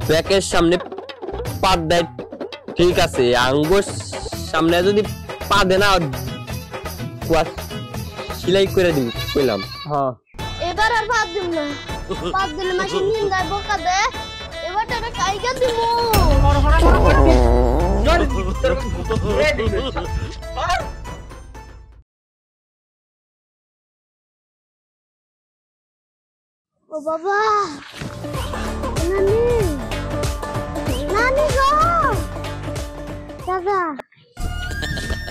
ব্যাকের সামনে পা দেয় ঠিক আছে, আঙ্গুর সামনে যদি পা দে না সিলাই করে দিবি কইলাম। হ্যাঁ এবার আর ভাত দিব না, ভাত দিলে মাসে নিন্দায় বোকা দে। এবার টাকা কাইগা দিব। ও বাবা, নানি নানি গো, দাদা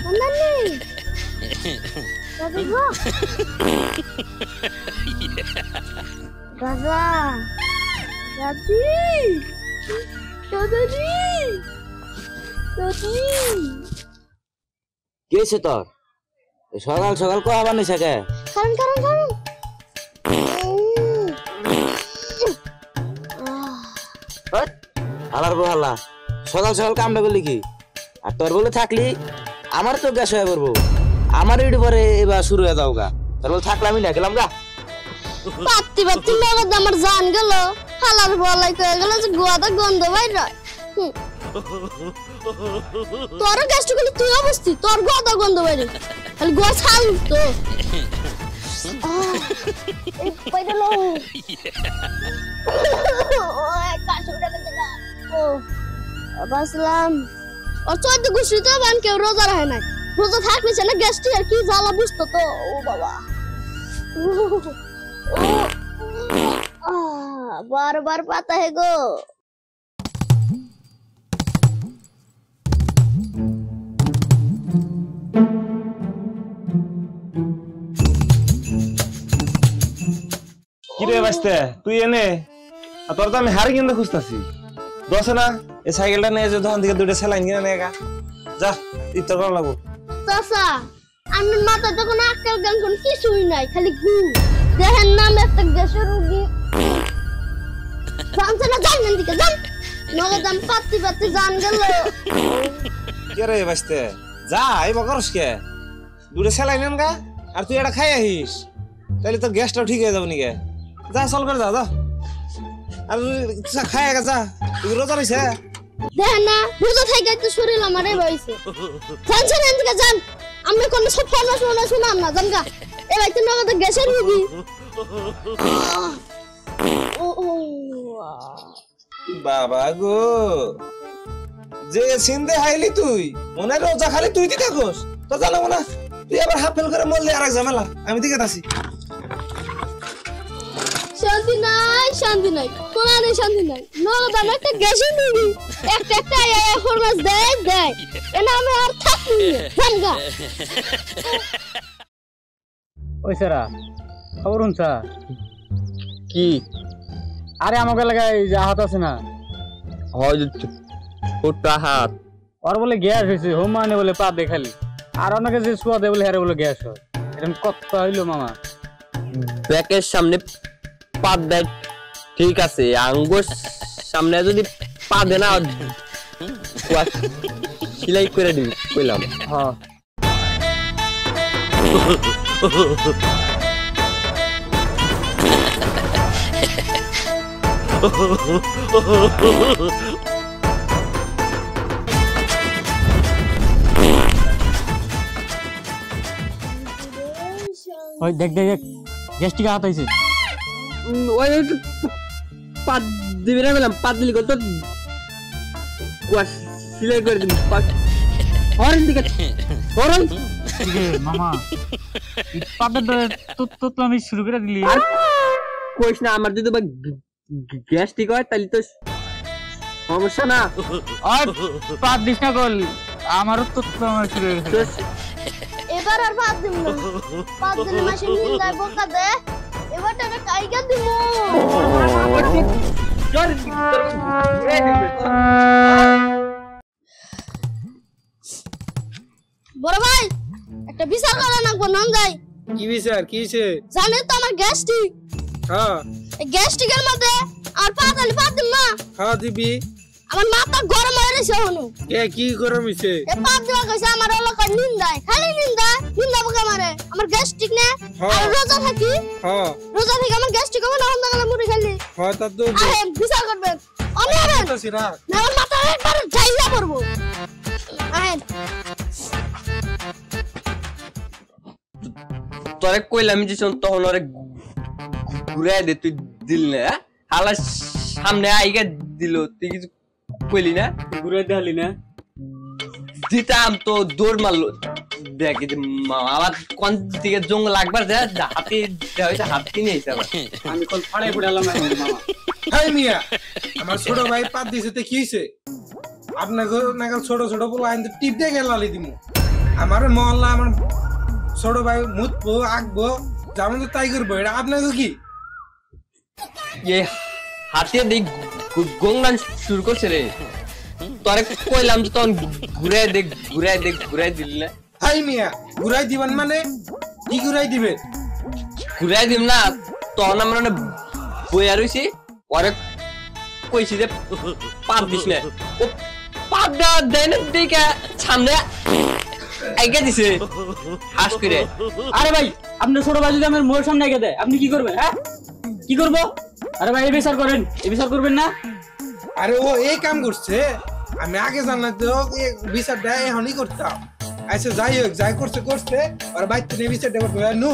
ও নানি দাদা গো, দাদা দাদি দাদি দাদি কি হয়েছে তোর? সকাল সকাল কো আবার নিছে কে? কারণ কারণ কারণ হালার বউ হালা, সকাল সকাল কামটা করলি কি? আর তোর বলে থাকলি আমার তো গ্যাস হয়ে পড়বো, আমার ইট পরে এবার শুরু হয়ে যাও গা। তোর বলে থাকলে আমি না গেলাম গা। পাত্তি পাত্তি নগদ আমার জান গেল, হালার বলাই কয়ে গেল যে গোয়াটা গন্ধ বাইর হয়। তোর গ্যাসটা করলে তুই অবস্থি, তোর গোয়াটা গন্ধ বাইরে, খালি গোয়া ছাল তো। বাসলাম ওর 14 গুষ্টিতে বান কেউ রোজা রাখে নাই, রোজা থাকলে না গ্যাসটি আর কি জ্বালা বুঝতো তো। ও বাবা বারবার পাতা হে গো। কিরে বাস্তে তুই এনে, তোর তো আমি হারি কিনতে খুঁজতেছি। দশে না এই সাইকেলটা নিয়ে যে দোকান থেকে দুটো সেলাইন কিনে নিয়ে গা, যা ইফতার করা লাগবো। চাচা আমার মাথায় তো কোনো আক্কেল জ্ঞান কোন কিছুই নাই, খালি ঘু দেখেন নাম একটা গ্যাসের রোগী। জানছে না জানেন দিকে জান নগদ আমি পাত্তি পাত্তি জান গেল। কে রে বাস্তে যা এই বকরস কে দুটো সেলাইন নেন গা, আর তুই এটা খাই আহিস, তাহলে তোর গ্যাসটাও ঠিক হয়ে যাবে নিকে। যা চল করে যা যা, আর খাই গা যা, তুই রোজা রইছে। দেখেন না রোজা থেকে তো শরীর আমার এই বয়সে জানছে না দিকে জান, আমি কোন সব ফোনা শোনা শুনাম না জানগা। এ ভাই তুই নগদ গ্যাসের রোগী। ও ও বাবা গো, যে সিন্দে হাইলি তুই মনে রোজা খালি তুই দি থাকোস, তো জানাবো না তুই আবার হাফ ফেল করে মরলে আর এক ঝামেলা। আমি দিকে আছি, শান্তি নাই শান্তি নাই, কোনা নেই শান্তি নাই। নগদ আমি একটা গ্যাসের রোগী, একটা একটা ফরমাস দেয় দেয়, এনা আমি আর থাকি জানগা। ওই সারা খবর শুনছা? কি? আরে আমাকে লাগাই যে আহত আছে না, হয় ওটা হাত ওর বলে গ্যাস হয়েছে, হোম মানে বলে পা দেখালি, আর অনেকে যে শোয়া দেয় বলে হারে বলে গ্যাস হয়। এরকম কত হইলো মামা? ব্যাকের সামনে পা দেয় ঠিক আছে, আঙ্গুর সামনে যদি পা দে না সিলাই করে দিবি কইলাম। হ্যাঁ ওই দেখ দেখ দেখ গ্যাস্ট্রিক আহত হয়েছে। ওই পা দিবি না বললাম, পা দিলি তো সিলাই করে দিবি। হরেন দিকে হরেন মামা পাটা তো আমি শুরু করে দিলি। কইস না, আমার যদি গ্যাস্ট্রিক হয় তাহলে তো সমস্যা না। আর পা দিস না কল, আমারও তো আমার শুরু হয়ে গেছে। এবার আর ভাত দিব না, ভাত দিলে মাসে নিন্দায় বোকা দে। এবার টাকা কাইগা দিব। বড় ভাই একটা বিচার করা নাকবো, নাম যাই। কি বিচার? কি হইছে? জানে তো আমার গ্যাস্ট্রিক। হ্যাঁ এই গ্যাস্ট্রিকের মধ্যে আর পা দিলে ভাত দিব না। হ্যাঁ দিবি। আমার মাথা গরম হয়ে গেছে হনু। কে কি গরম হইছে? এ পা দেওয়া কইছে আমার এলাকায় নিন্দায়, খালি নিন্দা বোকা মারে। আমার গ্যাস্ট্রিক না, আর রোজা থাকি। হ্যাঁ রোজা থেকে আমার গ্যাস্ট্রিক হবে না, অন্ধ গেলে মুড়ি খাইলি। হ্যাঁ তা তো আরে বিচার করবেন। আমি কইতাছি না না আমার মাথা একবার ঝাইলা পড়বো আহেন তোরে কইলাম যে শোন তখন ওরে ঘুরাই দে তুই দিল না হালা সামনে আইগা দিল তুই কিছু কইলি না ঘুরে দেখালি না দিতাম তো দৌড় মারলো দেখ আমার কোন দিকে জঙ্গ লাগবার যায় হাতি হয়েছে হাতি নিয়ে আইসা আমি কোন ফাড়াই ফুটালাম না মামা হাই মিয়া আমার ছোট ভাই পাত দিছে তে কি হইছে আপনাকে নাগাল ছোট ছোট বলে আইন টিপ দিয়ে গেলালি দিমু আমার মহল্লা আমার ছোট ভাই মুতবো আঁকবো যেমন তো তাই করবো এটা আপনাকে কি ये हाथे देख गोंगनान शुरू করছে রে তোরে কইলাম যে তখন ঘুরাই দিল না হাই মিয়া ঘুরাই দিবেন মানে কি ঘুরাই দিবে ঘুরাই দিম না তখন আমরা না বইয়া রইছি ওরে কইছি যে পাপ দিস না ও পাপ দেন দিকে সামনে আইগা দিছে হাস করে আরে ভাই আপনি ছোট ভাই যদি আমার মোর সামনে আগে দেয় আপনি কি করবেন হ্যাঁ কি করব আরে ভাই এই বিচার করেন এই বিচার করবেন না আরে ও এই কাম করছে আমি আগে জানলাম তো বিচারটা এখনই করতাম আচ্ছা যাই হোক যাই করছে আর বাইতে নিয়ে বিচারটা করতে নু